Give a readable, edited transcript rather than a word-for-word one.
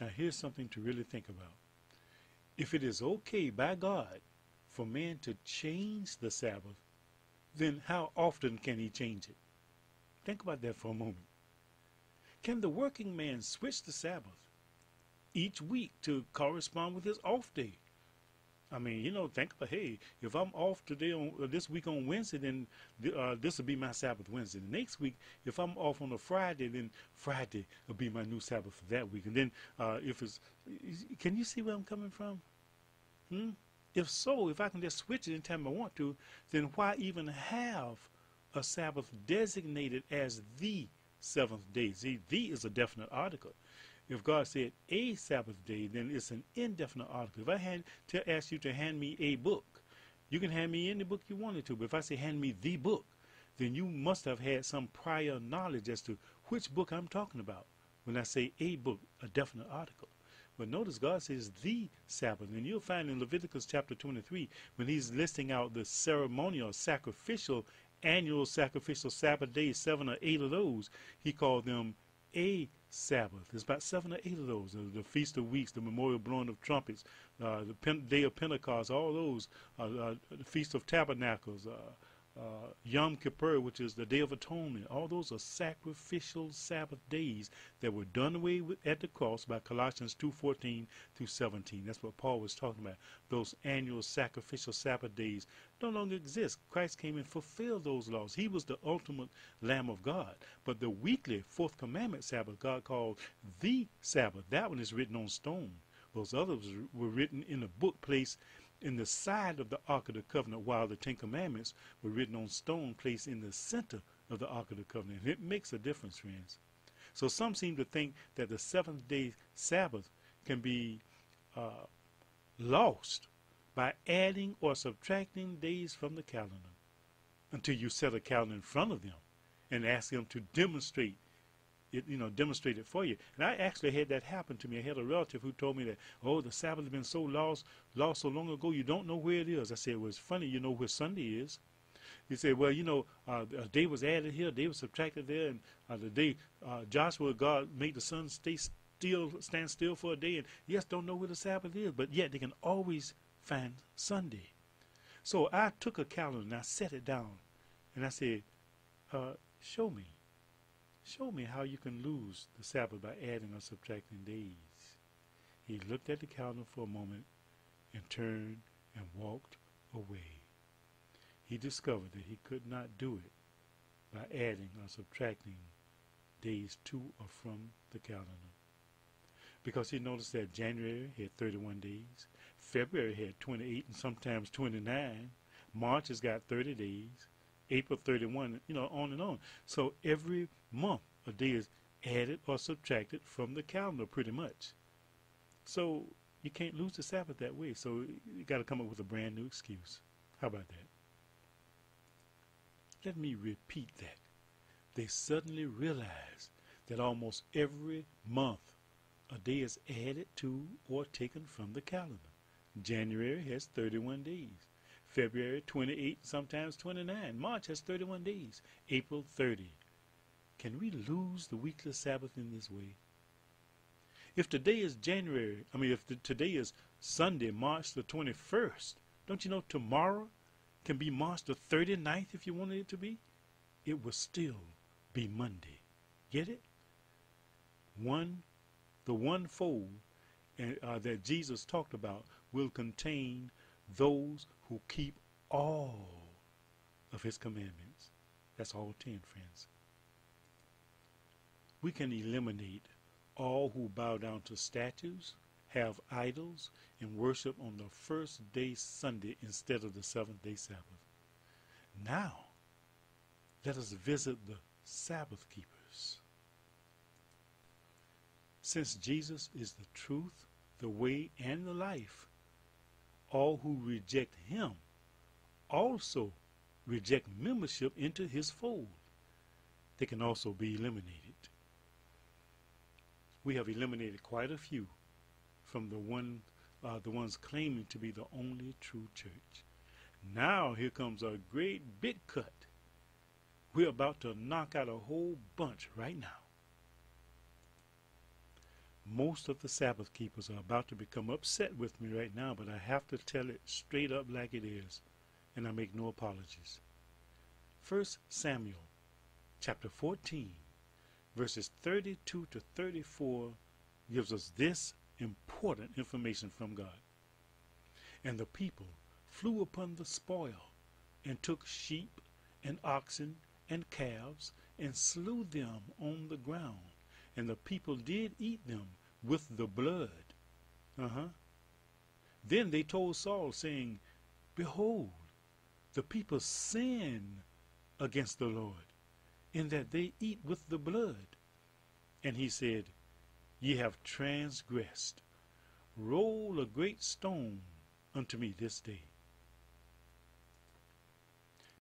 Now here's something to really think about. If it is okay by God for man to change the Sabbath, then how often can he change it? Think about that for a moment. Can the working man switch the Sabbath each week to correspond with his off day? I mean, think about, hey, if I'm off today on this week on Wednesday, then this will be my Sabbath Wednesday. The next week, if I'm off on a Friday, then Friday will be my new Sabbath for that week. And then can you see where I'm coming from? If so, if I can just switch it anytime I want to, then why even have a Sabbath designated as the seventh day? See, the is a definite article. If God said a Sabbath day, then it's an indefinite article. If I had to ask you to hand me a book, you can hand me any book you wanted to. But if I say hand me the book, then you must have had some prior knowledge as to which book I'm talking about when I say a book, a definite article. But notice God says the Sabbath. And you'll find in Leviticus chapter 23, when he's listing out the ceremonial, sacrificial, annual sacrificial Sabbath days, 7 or 8 of those, he called them a Sabbath. There's about 7 or 8 of those. The Feast of Weeks, the Memorial Blowing of Trumpets, the Day of Pentecost, all those, the Feast of Tabernacles, Yom Kippur, which is the Day of Atonement. All those are sacrificial Sabbath days that were done away with at the cross by Colossians 2:14 through 17. That's what Paul was talking about. Those annual sacrificial Sabbath days no longer exist. Christ came and fulfilled those laws. He was the ultimate Lamb of God. But the weekly fourth commandment Sabbath, God called the Sabbath. That one is written on stone. Those others were written in a book placed in the side of the Ark of the Covenant, while the Ten Commandments were written on stone placed in the center of the Ark of the Covenant. It makes a difference, friends. So some seem to think that the seventh day Sabbath can be lost by adding or subtracting days from the calendar until you set a calendar in front of them and ask them to demonstrate it, demonstrate it for you. And I actually had that happen to me. I had a relative who told me that, oh, the Sabbath has been so lost so long ago, you don't know where it is. I said, well, it's funny, you know where Sunday is. He said, well, a day was added here, a day was subtracted there, and the day Joshua, God made the sun stand still for a day, and yes, don't know where the Sabbath is, but yet they can always find Sunday. So I took a calendar and I set it down, and I said, show me how you can lose the Sabbath by adding or subtracting days. He looked at the calendar for a moment and turned and walked away. He discovered that he could not do it by adding or subtracting days to or from the calendar. Because he noticed that January had 31 days, February had 28 and sometimes 29, March has got 30 days, April 31, on and on. So every month a day is added or subtracted from the calendar pretty much. So you can't lose the Sabbath that way. So you got to come up with a brand new excuse. How about that? Let me repeat that. They suddenly realized that almost every month a day is added to or taken from the calendar. January has 31 days. February 28, sometimes 29. March has 31 days. April 30. Can we lose the weekly Sabbath in this way? If today is today is Sunday, March the 21st, don't you know tomorrow can be March the 39th if you wanted it to be? It will still be Monday. Get it? The one fold that Jesus talked about will contain those who keep all of his commandments. That's all 10, friends. We can eliminate all who bow down to statues, have idols, and worship on the first day Sunday instead of the seventh day Sabbath. Now, let us visit the Sabbath keepers. Since Jesus is the truth, the way, and the life, all who reject him also reject membership into his fold. They can also be eliminated. We have eliminated quite a few from the ones claiming to be the only true church. Now here comes a great big cut. We're about to knock out a whole bunch right now. Most of the Sabbath keepers are about to become upset with me right now, but I have to tell it straight up like it is, and I make no apologies. 1 Samuel chapter 14, verses 32 to 34 gives us this important information from God. And the people flew upon the spoil, and took sheep and oxen and calves, and slew them on the ground. And the people did eat them with the blood. Then they told Saul, saying, Behold, the people sin against the Lord, in that they eat with the blood. And he said, Ye have transgressed. Roll a great stone unto me this day.